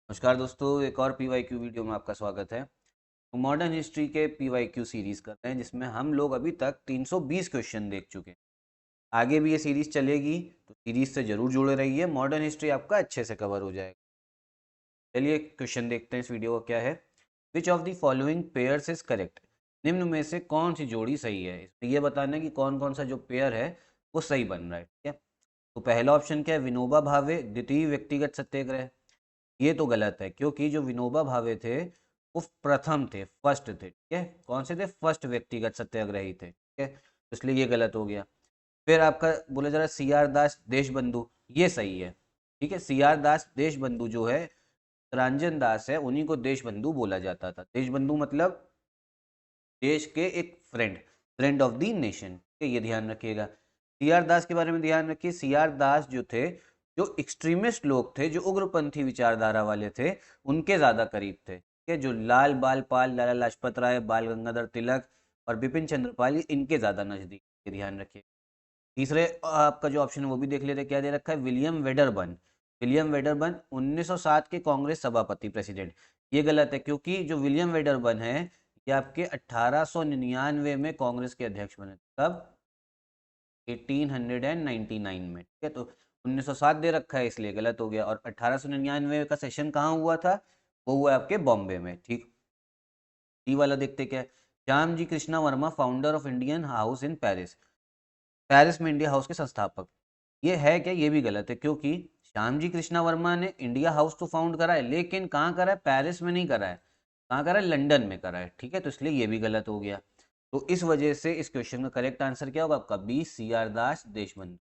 नमस्कार दोस्तों, एक और पीवाईक्यू वीडियो में आपका स्वागत है। तो मॉडर्न हिस्ट्री के पीवाईक्यू सीरीज कर रहे हैं जिसमें हम लोग अभी तक 320 क्वेश्चन देख चुके हैं। आगे भी ये सीरीज चलेगी तो सीरीज से जरूर जुड़े रहिए, मॉडर्न हिस्ट्री आपका अच्छे से कवर हो जाएगा। चलिए क्वेश्चन देखते हैं इस वीडियो का क्या है। विच of the following pairs is correct? निम्न में से कौन सी जोड़ी सही है? इसमें यह बताना है कि कौन कौन सा जो पेयर है वो सही बन रहा है। ठीक है, तो पहला ऑप्शन क्या है? विनोबा भावे द्वितीय व्यक्तिगत सत्याग्रह। ये तो गलत है क्योंकि जो विनोबा भावे थे वो प्रथम थे, फर्स्ट थे। ठीक है, कौन से थे? फर्स्ट व्यक्तिगत सत्याग्रही थे। ठीक है, तो इसलिए ये गलत हो गया। फिर आपका बोला जा रहा है सी आर दास देशबंधु, ये सही है। ठीक है, सी आर दास देशबंधु जो है, रंजन दास है, उन्हीं को देशबंधु बोला जाता था। देशबंधु मतलब देश के एक friend, friend of the nation. ये ध्यान रखिएगा। सी आर दास के बारे में ध्यान रखिए। सी आर दास जो थे, जो एक्सट्रीमिस्ट लोग थे, जो उग्रपंथी विचारधारा वाले थे, उनके ज्यादा करीब थे। ठीक है, जो लाल बाल पाल, लाला लाजपत राय, बाल गंगाधर तिलक और बिपिन चंद्र पाल, इनके ज्यादा नजदीक। ध्यान रखिए। तीसरे आपका जो ऑप्शन है वो भी देख लेते, क्या दे रखा है? William Wedderburn. विलियम वेडरबर्न 1907 के कांग्रेस सभापति, प्रेसिडेंट। ये गलत है क्योंकि जो विलियम वेडरबर्न है ये आपके 1899 में कांग्रेस के अध्यक्ष बने थे। कब? 1899 में। ठीक है, तो 1907 दे रखा है इसलिए गलत हो गया। और 1899 का सेशन कहाँ हुआ था? वो हुआ आपके बॉम्बे में। ठीक, ये वाला देखते क्या है। Shyam ji Krishna Varma, founder of Indian house in Paris. Paris में इंडिया हाउस के संस्थापक। ये है क्या? ये भी गलत है क्योंकि श्याम जी कृष्णा वर्मा ने इंडिया हाउस तो फाउंड करा है, लेकिन कहाँ करा है? पेरिस में नहीं करा है। कहाँ करा है? लंदन में करा है। ठीक है, तो इसलिए ये भी गलत हो गया। तो इस वजह से इस क्वेश्चन का करेक्ट आंसर क्या होगा आपका? बी, सी आर दास देशबंधु।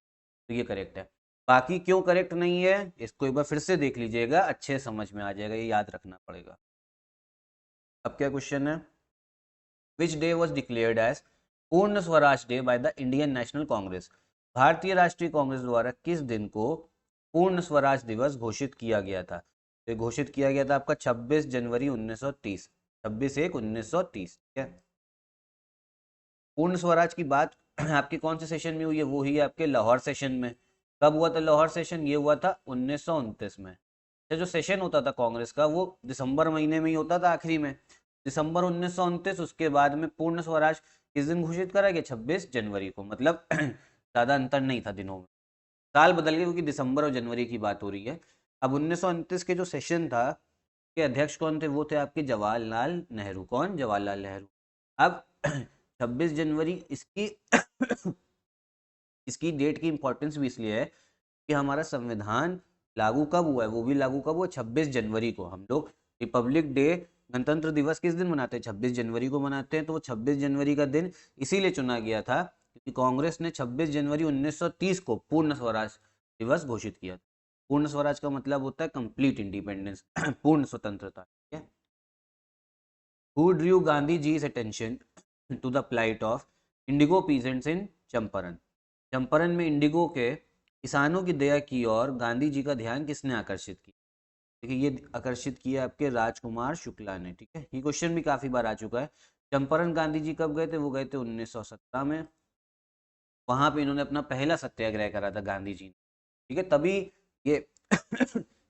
तो ये करेक्ट है। बाकी क्यों करेक्ट नहीं है इसको एक बार फिर से देख लीजिएगा, अच्छे समझ में आ जाएगा, ये याद रखना पड़ेगा। अब क्या क्वेश्चन है? Which day was declared as Purna Swaraj day by the Indian National Congress? भारतीय राष्ट्रीय कांग्रेस द्वारा किस दिन को पूर्ण स्वराज दिवस घोषित किया गया था? तो घोषित किया गया था आपका 26 जनवरी 1930। 26/1/1930। ठीक है, पूर्ण स्वराज की बात आपके कौन से सेशन में हुई है? वो ही है आपके लाहौर सेशन में। कब हुआ था लाहौर सेशन? ये हुआ था 1929 में। जो सेशन होता था कांग्रेस का वो दिसंबर महीने में ही होता था, आखिरी में। दिसंबर 1929। उसके बाद में पूर्ण स्वराज किस दिन घोषित करा गया? 26 जनवरी को। मतलब ज्यादा अंतर नहीं था दिनों में। साल बदल गए क्योंकि दिसंबर और जनवरी की बात हो रही है। अब 1929 के जो सेशन था के अध्यक्ष कौन थे? वो थे आपके जवाहरलाल नेहरू। कौन? जवाहरलाल नेहरू। अब 26 जनवरी इसकी इसकी डेट की इंपॉर्टेंस भी इसलिए है कि हमारा संविधान लागू कब हुआ है? वो भी लागू कब हुआ? 26 जनवरी को। हम लोग रिपब्लिक डे, गणतंत्र दिवस किस दिन मनाते हैं? 26 जनवरी को मनाते हैं। तो वो 26 जनवरी का दिन इसीलिए चुना गया था क्योंकि कांग्रेस ने 26 जनवरी 1930 को पूर्ण स्वराज दिवस घोषित किया था। पूर्ण स्वराज का मतलब होता है कंप्लीट इंडिपेंडेंस, पूर्ण स्वतंत्रता। ठीक है। Who drew Gandhi ji's attention to the plight of indigo peasants in Champaran? Champaran में इंडिगो के किसानों की दया की और गांधी जी का ध्यान किसने आकर्षित किया? देखिए, ये आकर्षित किया आपके राजकुमार शुक्ला ने। ठीक है, ये क्वेश्चन भी काफी बार आ चुका है। चंपारण गांधी जी कब गए थे? वो गए थे 1917 में। वहां पे इन्होंने अपना पहला सत्याग्रह करा था गांधी जी ने। ठीक है, तभी ये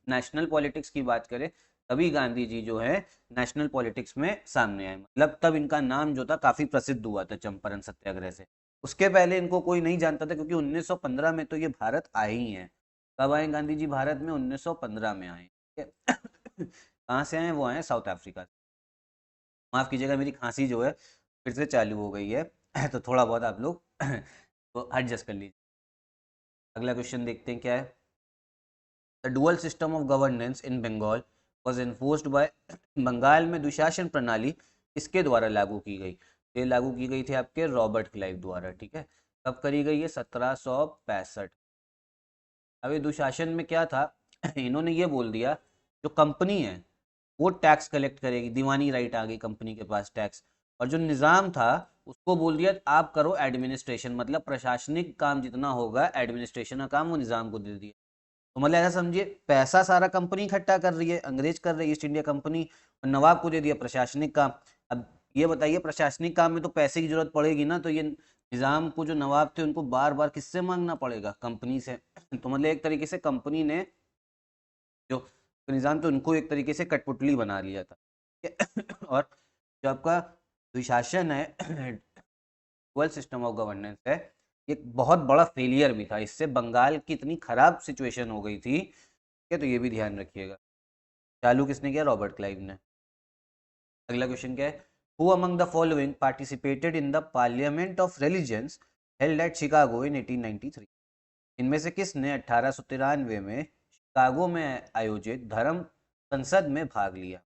नेशनल पॉलिटिक्स की बात करें, तभी गांधी जी जो है नेशनल पॉलिटिक्स में सामने आए। मतलब तब इनका नाम जो था काफी प्रसिद्ध हुआ था चंपारण सत्याग्रह से। उसके पहले इनको कोई नहीं जानता था क्योंकि 1915 में तो ये भारत आए ही हैं। कब आए गांधी जी भारत में? 1915 में आए। ठीक है। कहाँ से आए? वो आए साउथ अफ्रीका से। माफ कीजिएगा, मेरी खांसी जो है फिर से चालू हो गई है तो थोड़ा बहुत आप लोग तो एडजस्ट कर लीजिए। अगला क्वेश्चन देखते हैं क्या है। The dual system of governance in Bengal was enforced by Bengal में द्विशासन प्रणाली किसके द्वारा लागू की गई? ये लागू की गई थी आपके रॉबर्ट क्लाइव द्वारा। ठीक है, कब करी गई है? 1765। अब ये दुशासन में क्या था? इन्होंने ये बोल दिया जो कंपनी है वो टैक्स कलेक्ट करेगी, दीवानी राइट आ गई कंपनी के पास टैक्स। और जो निज़ाम था उसको बोल दिया आप करो एडमिनिस्ट्रेशन, मतलब प्रशासनिक काम जितना होगा एडमिनिस्ट्रेशन का काम वो निज़ाम को दे दिया। तो मतलब ऐसा समझिए, पैसा सारा कंपनी इकट्ठा कर रही है, अंग्रेज कर रही है, ईस्ट इंडिया कंपनी, और नवाब को दे दिया प्रशासनिक काम। अब ये बताइए, प्रशासनिक काम में तो पैसे की जरूरत पड़ेगी ना, तो ये निजाम को जो नवाब थे उनको बार बार किससे मांगना पड़ेगा? कंपनी से। तो मतलब एक तरीके से कंपनी ने जो निज़ाम, तो उनको एक तरीके से कठपुतली बना लिया था। और जो आपका द्विशासन है, डुअल सिस्टम ऑफ गवर्नेंस है, ये बहुत बड़ा फेलियर भी था। इससे बंगाल की इतनी खराब सिचुएशन हो गई थी, क्या, तो ये भी ध्यान रखिएगा। चालू किसने किया? रॉबर्ट क्लाइव ने। अगला क्वेश्चन क्या है? Who among the following participated in the parliament of religions held at Chicago in 1893? इनमें से किसने 1893 में शिकागो में आयोजित धर्म संसद में भाग लिया?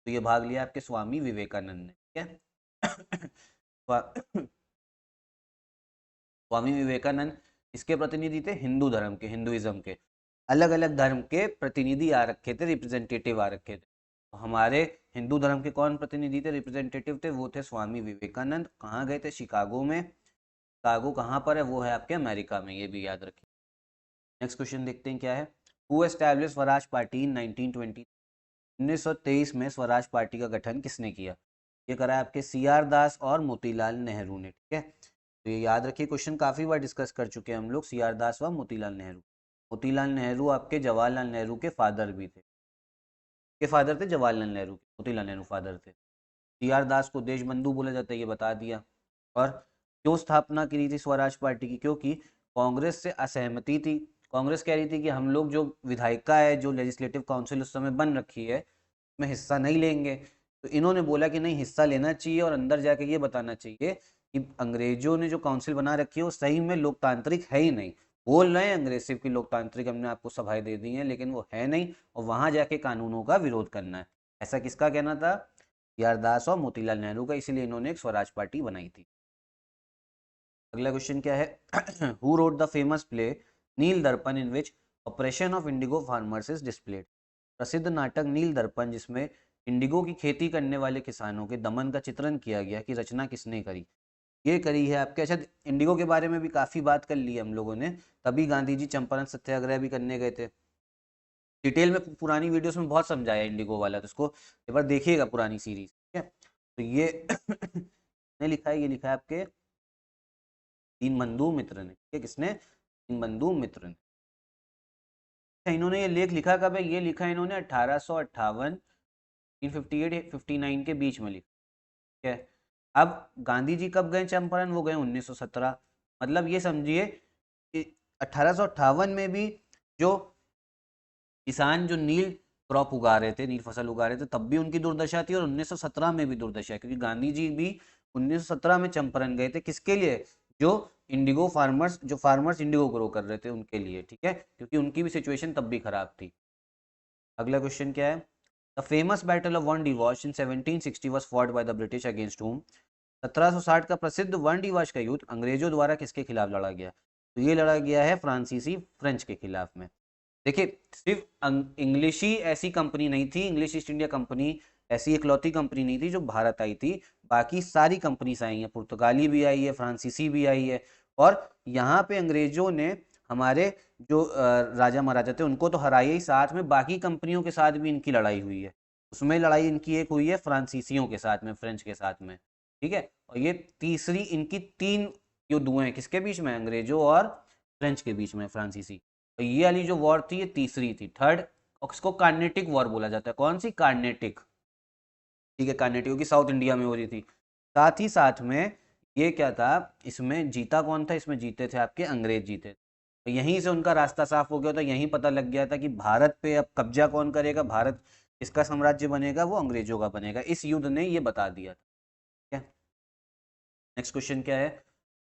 तो ये भाग लिया आपके स्वामी विवेकानंद ने। ठीक है। स्वामी विवेकानंद इसके प्रतिनिधि थे? हिंदू धर्म के, हिंदुइज्म के। अलग अलग धर्म के प्रतिनिधि आ रखे थे, रिप्रेजेंटेटिव आ रखे थे। तो हमारे हिंदू धर्म के कौन प्रतिनिधि थे, रिप्रेजेंटेटिव थे? वो थे स्वामी विवेकानंद। कहाँ गए थे? शिकागो में। शिकागो कहाँ पर है? वो है आपके अमेरिका में, ये भी याद रखिए। नेक्स्ट क्वेश्चन देखते हैं क्या है। हु एस्टैब्लिश स्वराज पार्टी इन 1920? 1923 में स्वराज पार्टी का गठन किसने किया? ये करा है आपके सी आर दास और मोतीलाल नेहरू ने। ठीक है, तो ये याद रखिए, क्वेश्चन काफ़ी बार डिस्कस कर चुके हैं हम लोग, सी आर दास व मोतीलाल नेहरू। मोतीलाल नेहरू आपके जवाहरलाल नेहरू के फादर भी थे। के फादर थे जवाहरलाल नेहरू, मोतीलाल नेहरू फादर थे। सी आर दास को देश बंधु बोला जाता है, ये बता दिया। और क्यों स्थापना की थी स्वराज पार्टी की? क्योंकि कांग्रेस से असहमति थी। कांग्रेस कह रही थी कि हम लोग जो विधायिका है, जो लेजिस्लेटिव काउंसिल उस समय बन रखी है, उसमें हिस्सा नहीं लेंगे। तो इन्होंने बोला कि नहीं, हिस्सा लेना चाहिए और अंदर जाके ये बताना चाहिए कि अंग्रेजों ने जो काउंसिल बना रखी है वो सही में लोकतांत्रिक है ही नहीं। बोल रहे हैं अंग्रेज सिर्फ की लोकतांत्रिक, हमने आपको सभाएं दे दी हैं, लेकिन वो है नहीं, और वहां जाके कानूनों का विरोध करना है। ऐसा किसका कहना था? यारदास और मोतीलाल नेहरू का, इसीलिए इन्होंने एक स्वराज पार्टी बनाई थी। अगला क्वेश्चन क्या है? Who wrote the famous play Neel Darpan in which operation of indigo farmers is displayed? प्रसिद्ध नाटक नील दर्पण, जिसमें इंडिगो की खेती करने वाले किसानों के दमन का चित्रण किया गया, की रचना किसने करी? ये करी है आपके, अच्छा, इंडिगो के बारे में भी काफी बात कर ली हम लोगों ने, तभी गांधी जी चंपारण सत्याग्रह भी करने गए थे। डिटेल में पुरानी वीडियोस में बहुत समझाया इंडिगो वाला, तो इसको एक बार देखिएगा, पुरानी सीरीज। ठीक है, तो ये ने लिखा है, ये लिखा है आपके दीनबंधु मित्र ने। ठीक है, किसने? दीनबंधु मित्र ने। इन्होंने ये लेख लिखा कब है? ये लिखा है इन्होंने 1858, 1858 के बीच में लिखा। ठीक है, अब गांधी जी कब गए चंपारण? वो गए 1917। मतलब ये समझिए 1858 में भी जो किसान जो नील क्रॉप उगा रहे थे, नील फसल उगा रहे थे, तब भी उनकी दुर्दशा थी, और 1917 में भी दुर्दशा है, क्योंकि गांधी जी भी 1917 में चंपारण गए थे। किसके लिए? जो इंडिगो फार्मर्स, जो फार्मर्स इंडिगो ग्रो कर रहे थे उनके लिए। ठीक है, क्योंकि उनकी भी सिचुएशन तब भी खराब थी। अगला क्वेश्चन क्या है? The famous battle of Wandiwash in 1760 was fought by the British against whom? 1760 का प्रसिद्ध वन डिवॉश का युद्ध अंग्रेजों द्वारा किसके खिलाफ लड़ा गया? तो ये लड़ा गया है फ्रांसीसी फ्रेंच के खिलाफ में। देखिए, सिर्फ इंग्लिश ही ऐसी कंपनी नहीं थी, इंग्लिश ईस्ट इंडिया कंपनी ऐसी इकलौती कंपनी नहीं थी जो भारत आई थी। बाकी सारी कंपनीज आई हैं, पुर्तगाली भी आई है, फ्रांसीसी भी आई है। और यहाँ पे अंग्रेजों ने हमारे जो राजा महाराजा थे उनको तो हराया ही, साथ में बाकी कंपनियों के साथ भी इनकी लड़ाई हुई है। उसमें लड़ाई इनकी एक हुई है फ्रांसीसियों के साथ में, फ्रेंच के साथ में। ठीक है, और ये तीसरी इनकी 3 युद्ध हुए हैं, किसके बीच में? अंग्रेजों और फ्रेंच के बीच में, फ्रांसीसी। तो ये वाली जो वॉर थी, ये तीसरी थी, थर्ड। और इसको कार्नेटिक वॉर बोला जाता है। कौन सी? कार्नेटिक। ठीक है, कार्नेटिक की साउथ इंडिया में हो रही थी। साथ ही साथ में ये क्या था, इसमें जीता कौन था? इसमें जीते थे आपके अंग्रेज जीते। तो यहीं से उनका रास्ता साफ हो गया था, यहीं पता लग गया था कि भारत पे अब कब्जा कौन करेगा, भारत इसका साम्राज्य बनेगा, वो अंग्रेजों का बनेगा। इस युद्ध ने ये बता दिया था। ठीक है, नेक्स्ट क्वेश्चन क्या है?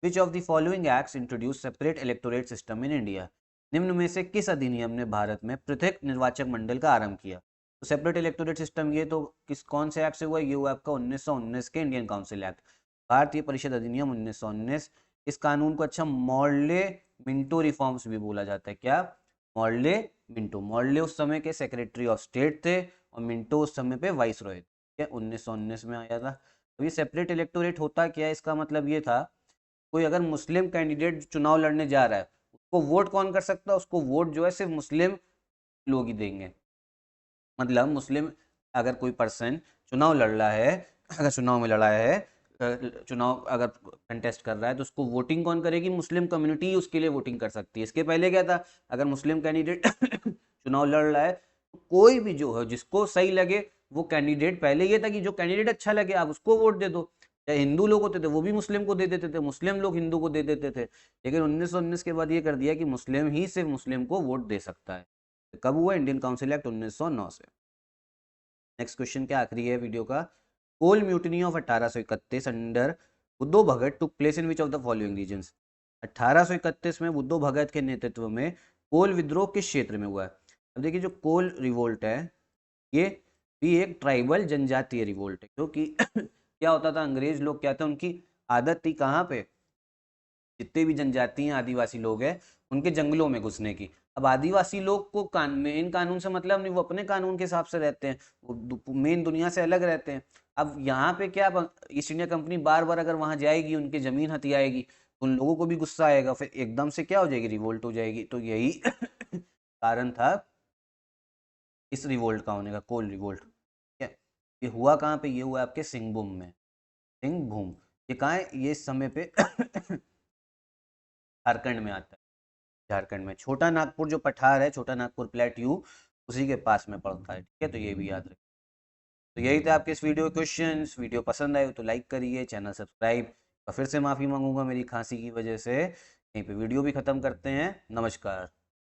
विच of the following acts introduce separate electorate system in India? निम्न में से किस अधिनियम ने भारत में पृथक निर्वाचक मंडल का आरंभ किया? तो सेपरेट इलेक्टोरेट सिस्टम, ये तो किस कौन से एक्ट से हुआ? ये हुआ आपका 1919 के इंडियन काउंसिल एक्ट, भारतीय परिषद अधिनियम 1919। इस कानून को अच्छा मॉर्ले मिंटो रिफॉर्म्स भी बोला जाता है। क्या? Morley Minto. मॉर्ले उस समय के सेक्रेटरी ऑफ स्टेट थे और मिंटो उस समय पे वाइस रॉय थे। 1919 में आया था। तो ये सेपरेट इलेक्टोरेट होता क्या है? इसका मतलब ये था, कोई अगर मुस्लिम कैंडिडेट चुनाव लड़ने जा रहा है, उसको वोट कौन कर सकता है? उसको वोट जो है सिर्फ मुस्लिम लोग ही देंगे। मतलब मुस्लिम अगर कोई पर्सन चुनाव लड़ रहा है, अगर चुनाव में लड़ा है, चुनाव अगर कंटेस्ट कर रहा है, तो उसको वोटिंग कौन करेगी? मुस्लिम कम्युनिटी ही उसके लिए वोटिंग कर सकती है। इसके पहले क्या था? अगर मुस्लिम कैंडिडेट चुनाव लड़ रहा है, तो कोई भी जो है जिसको सही लगे वो कैंडिडेट, पहले ये था कि जो कैंडिडेट अच्छा लगे आप उसको वोट दे दो। चाहे हिंदू लोग होते थे वो भी मुस्लिम को दे देते थे, मुस्लिम लोग हिंदू को दे देते थे, लेकिन 1919 के बाद ये कर दिया कि मुस्लिम ही सिर्फ मुस्लिम को वोट दे सकता है। कब हुआ? इंडियन काउंसिल एक्ट 1909 से। नेक्स्ट क्वेश्चन क्या आखिरी है वीडियो का। Kol mutiny of 1831 under Buddho Bhagat took place in which of the following reasons. 1831 में बुद्धो भगत के नेतृत्व में कोल विद्रोह किस क्षेत्र में हुआ है? अब देखिए जो कोल रिवोल्ट है ये भी एक ट्राइबल जनजातीय रिवोल्ट है, क्योंकि क्या होता था, अंग्रेज लोग क्या था, उनकी आदत थी कहाँ पे, जितने भी जनजाति हैं आदिवासी लोग हैं उनके जंगलों में घुसने की। अब आदिवासी लोग को मेन कानून से मतलब नहीं, वो अपने कानून के हिसाब से रहते हैं, वो मेन दुनिया से अलग रहते हैं। अब यहाँ पे क्या, ईस्ट इंडिया कंपनी बार बार अगर वहां जाएगी उनकी जमीन हथियाएगी, उन लोगों को भी गुस्सा आएगा, फिर एकदम से क्या हो जाएगी, रिवोल्ट हो जाएगी। तो यही कारण था इस रिवोल्ट का होने का, कोल रिवोल्ट। ठीक है, ये हुआ कहाँ पे? ये हुआ आपके सिंहभूम में। सिंहभूम ये कहाँ है? ये इस समय पे झारखंड में आता है। झारखंड में छोटा नागपुर जो पठार है, छोटा नागपुर प्लेट्यू, उसी के पास में पड़ता है। ठीक है, तो ये भी याद रखें। तो यही था आपके इस वीडियो क्वेश्चंस। वीडियो पसंद आए तो लाइक करिए, चैनल सब्सक्राइब। और फिर से माफ़ी मांगूंगा मेरी खांसी की वजह से। यहीं पे वीडियो भी ख़त्म करते हैं। नमस्कार।